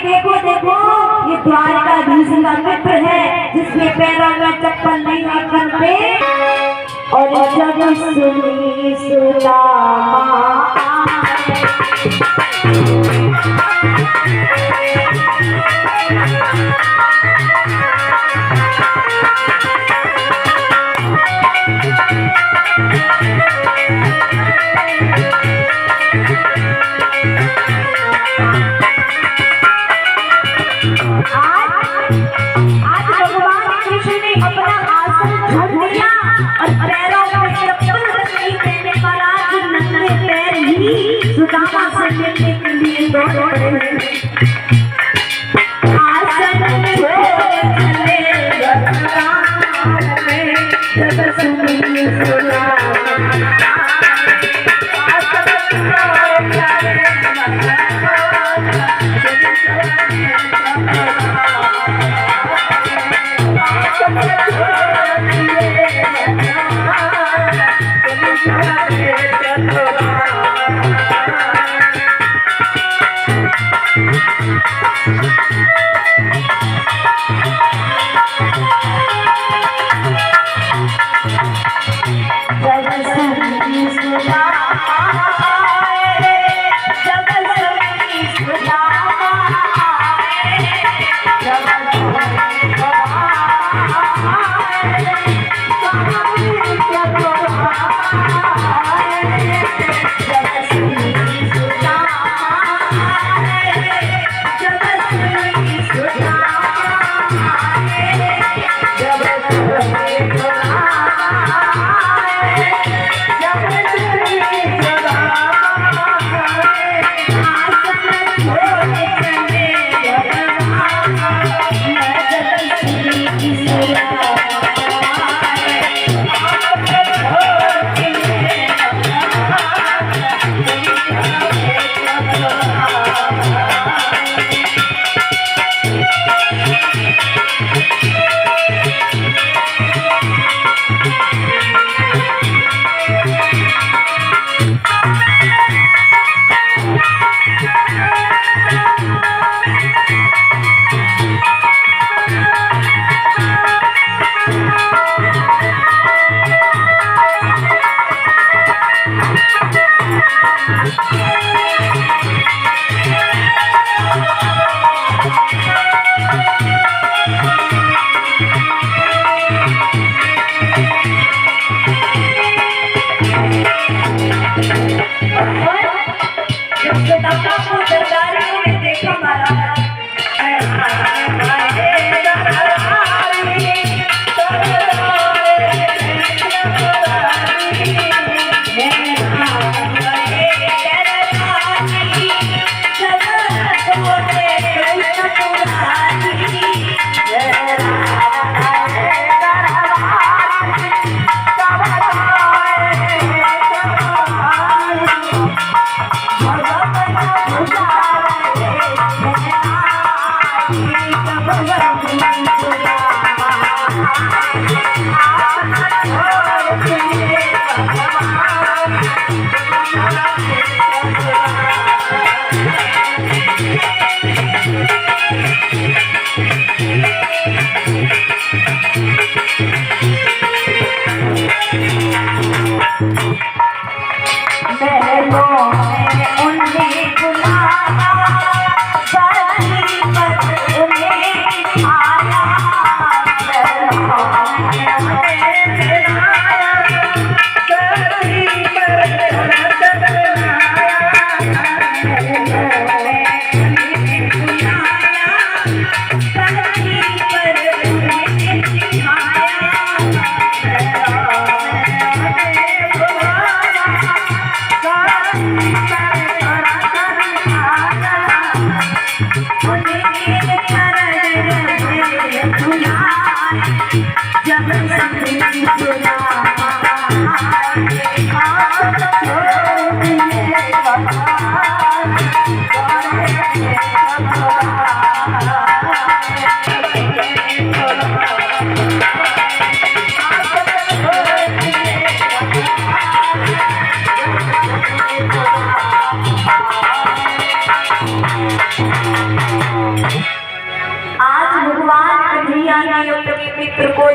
देखो देखो ये द्वारकाधीश का मित्र है जिसके पैरों में चप्पल नहीं है करते। और जब सुनी सुदामा आज भगवान कृष्ण ने अपना आसन छोड़ दिया और पैरों में चप्पल नहीं पहनने वाला नंगे पैर ही सुदामा से मिलने के लिए दौड़ पड़े। आसन छोड़ चले जब सुनी सुदामा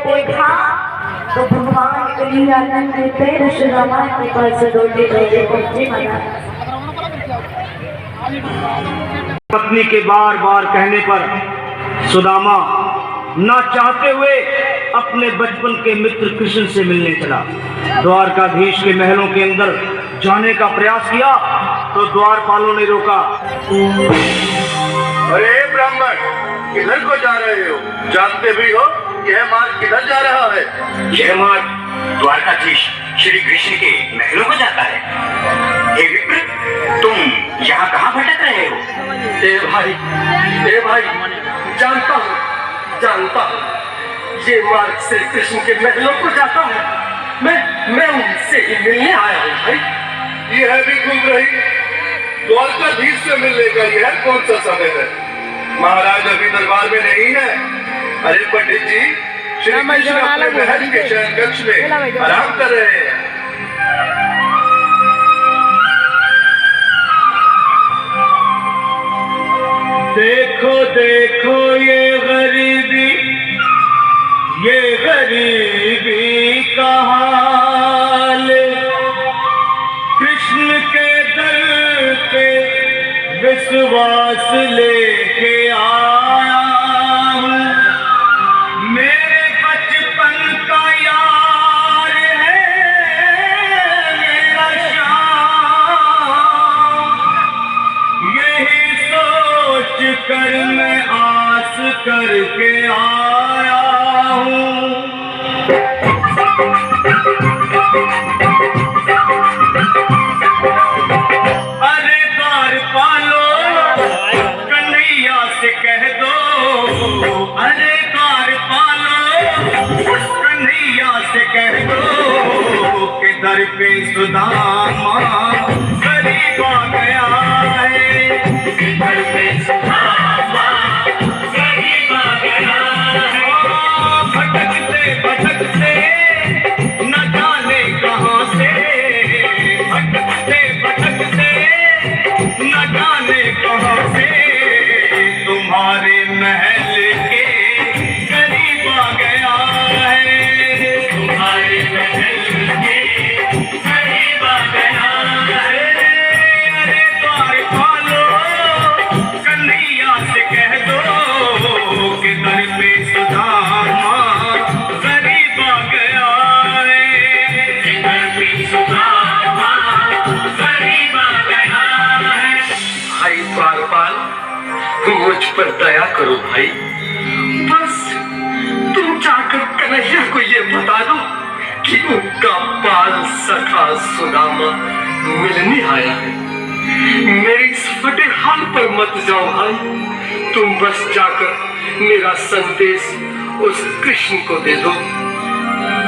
देखा तो भगवान कलियानंद के पैर सुदामा के पास डोले डोले पहुंचे महाराज। पत्नी के बार बार कहने पर सुदामा ना चाहते हुए अपने बचपन के मित्र कृष्ण से मिलने चला। द्वारकाधीश के महलों के अंदर जाने का प्रयास किया तो द्वारपालों ने रोका। अरे ब्राह्मण, किधर को जा रहे हो? जानते भी हो यह मार्ग किधर जा रहा है? यह मार्ग द्वारकाधीश श्री कृष्ण के महलों को जाता है। हे विप्र, तुम यहाँ कहाँ भटक रहे हो? ए भाई, जानता हूँ ये मार्ग श्री कृष्ण के महलों को जाता है। मैं उनसे ही मिलने आया हूँ भाई। यह भी घूम रही द्वारकाधीश से मिलने का यह कौन सा समय है? महाराज अभी दरबार में नहीं है। अरे पंडित जी, श्री कृष्ण अपने महल के शयन कक्ष में आराम कर रहे हैं। देखो देखो ये गरीबी का हाल, कृष्ण के दर पे विश्वास लेके आया हूँ। मेरे बचपन का यार है मेरा श्याम, यही सोच कर मैं आस करके आया हूँ। अरे द्वारपालो, कन्हैया से कह दो, अरे द्वारपालो, कन्हैया से कह दो कि दर पे सुदामा गरीब आ गया है। दर पे सुदामा गरीब आ गया है। भटकते भटकते न जाने कहाँ से, भटकते भटकते न जाने कहाँ से तुम्हारे महल के करीब आ गया है। तुम्हारे महल के करीब आ गया है। अरे द्वारपालो, कन्हैया से कह दो कि दर पे सुदामा गरीब आ गया है। दर पे सुदामा गरीब आ गया है। भाई द्वारपाल, मुझ पर दया करो भाई। बस तुम जाकर कन्हैया को ये बता दो कि उनका बाल सखा सुदामा मिलने आया है। मेरे इस फटे हाल पर मत जाओ भाई। तुम बस जाकर मेरा संदेश उस कृष्ण को दे दो,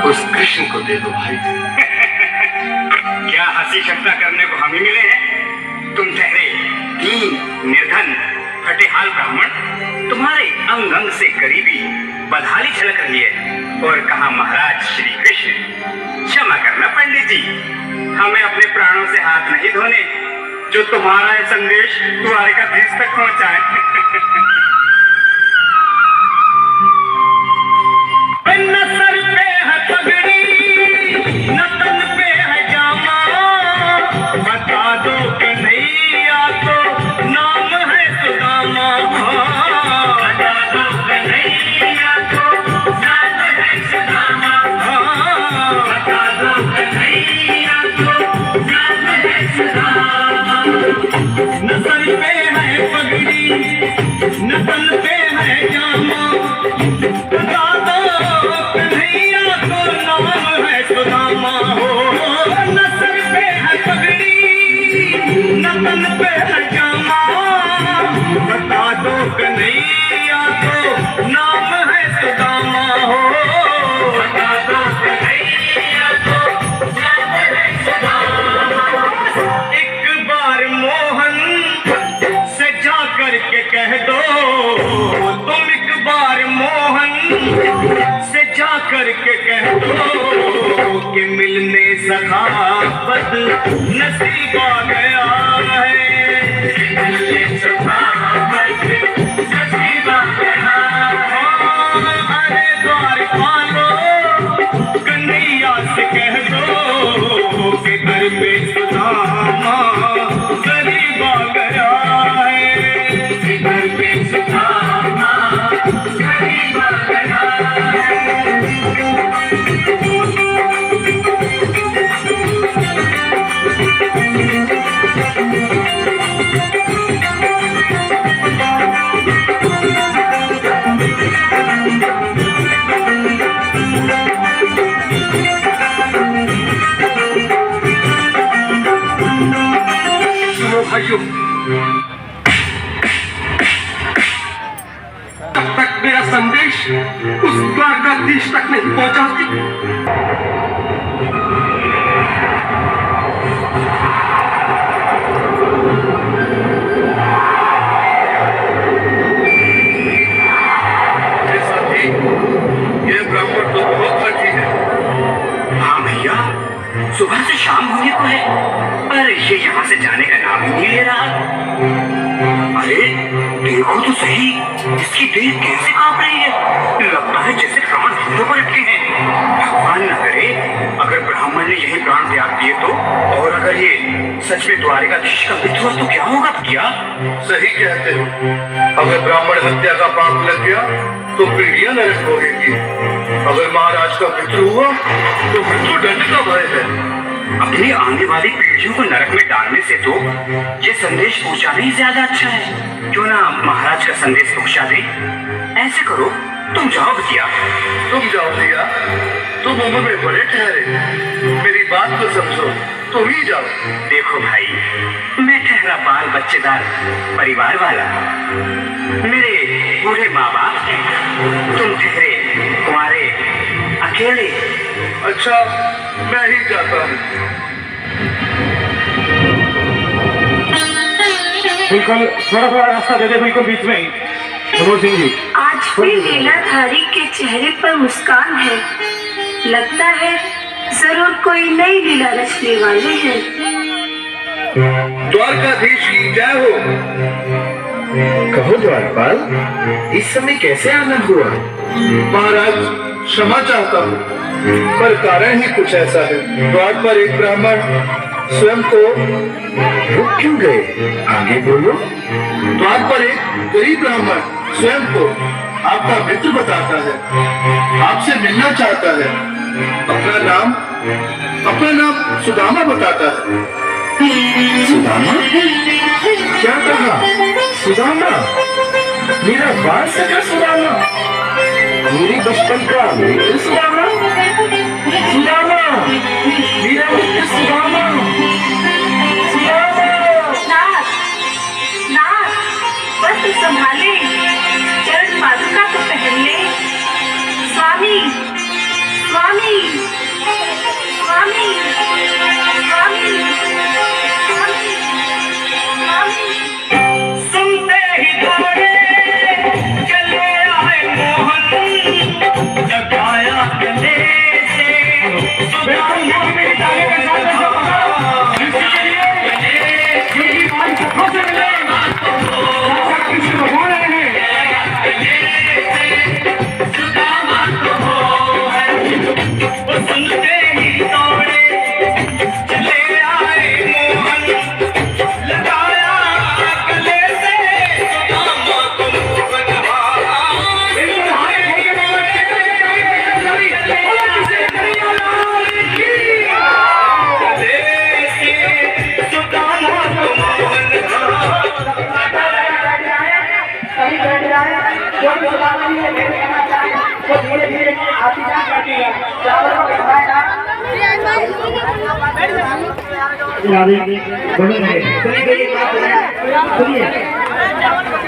उस कृष्ण को दे दो भाई। क्या हंसी शब्दा करने को हम ही मिले हैं? तुम ठहरे दीन, निर्धन, फटेहाल ब्राह्मण, तुम्हारे अंग अंग से गरीबी बदहाली झलक रही है। और कहा महाराज श्री कृष्ण, क्षमा करना पंडित जी, हमें अपने प्राणों से हाथ नहीं धोने जो तुम्हारा ये संदेश द्वारकाधीश तक पहुंचाए। न सर पे है पगड़ी, न तन पे है जामा, बता दो कन्हैया तो नाम है सुदामा। बता दो कन्हैया तो नाम है सुदामा। बता दो कन्हैया तो नाम है सुदामा। न सर पे है पगड़ी, न तन पे है जामा, बता दो कन्हैया तो नाम है सुदामा। हो न सर पे है पगड़ी, न तन पे है जामा, बता दो कन्हैया तो नाम है सुदामा। हो बता दो कन्हैया तो नाम है सुदामा। एक बार मोहन से जा करके कह दो, तुम एक बार मोहन से जा करके कह दो कि मिलने सखावत नसीब आ गया है। मिलने सखावत नसीब आ गया है। अरे द्वारपालो, संदेश उस द्वारकाधीश तक नहीं पहुंचाती। ये ब्राह्मण तो बहुत फर्जी है। हाँ भैया, सुबह से शाम होने को है पर ये यहाँ से जाने का नाम ही नहीं ले रहा। अरे देखो तो सही, इसकी देह कैसे कांप रही है। लगता है जैसे प्राण घुटनों पर अटके हैं। भगवान न करे अगर ब्राह्मण ने यही प्राण त्याग दिए तो, और अगर ये सच में द्वारकाधीश का मित्र हुआ तो क्या होगा भैया? सही कहते हो। अगर ब्राह्मण हत्या का पाप लग गया तो पीढ़ियां नरक भोगेंगी। अगर महाराज का मित्र हुआ तो मृत्यु दंड का भय है। अपनी आने वाली पीढ़ियों को नरक में डालने से तो ये संदेश पहुंचाना ही ज्यादा अच्छा है। क्यों ना महाराज का संदेश पहुंचा दे। ऐसे करो, तुम जाओ भैया। तुम जाओ भैया, तुम उम्र में बड़े ठहरे, मेरी बात को समझो, तुम ही जाओ। देखो भाई, मैं ठहरा बाल बच्चेदार परिवार वाला, मेरे बूढ़े माँ बाप हैं, तुम ठहरे कुंवारे अकेले। अच्छा, मैं ही जाता हूँ। बिल्कुल, थोड़ा थोड़ा रास्ता दे दे, बिल्कुल बीच में ही। मनोज सिंह जी, आज फिर लीलाधारी के चेहरे पर मुस्कान है। लगता है जरूर कोई नई लीला रचने वाले हैं। द्वारकाधीश की जय हो। कहो द्वारपाल, इस समय कैसे आना हुआ? महाराज, क्षमा चाहता हूँ, पर कारण ही कुछ ऐसा है। द्वार पर एक ब्राह्मण स्वयं को रुक क्यों गए? आगे बोलो। द्वार पर एक गरीब ब्राह्मण स्वयं को आपका मित्र बताता है, आपसे मिलना चाहता है। अपना नाम सुदामा बताता है। सुदामा? क्या कहा? सुदामा? मेरा बाल सका सुदामा? मेरी बचपन का मित्र सुदामा? सुदामा, मेरा मित्र सुदामा? नाथ, नाथ, बस संभाले, चरण पादुका तो पहन ले। स्वामी, स्वामी, स्वामी, स्वामी, स्वामी, स्वामी। सुनते ही दौड़े चले आए मोहन, जगाया गले से सुनते ही दौड़े चले आए मोहन, लगाया गले से सुदामा तुमको बनवाया।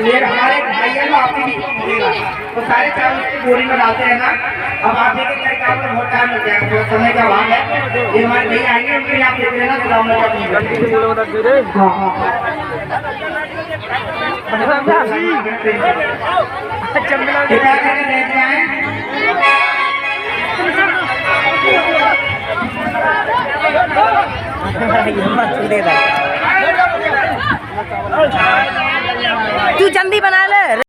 ये हमारे भाइयों को आपकी भी मिलेगा तो सारे चावल की बोरी में डालते हैं ना। अब आप एक एक करके आपको बहुत टाइम लग जाएगा, थोड़ा समय का अभाव है। ये हमारे भैया आएंगे, उनके लिए आप देख लेना। तू जल्दी बना ले।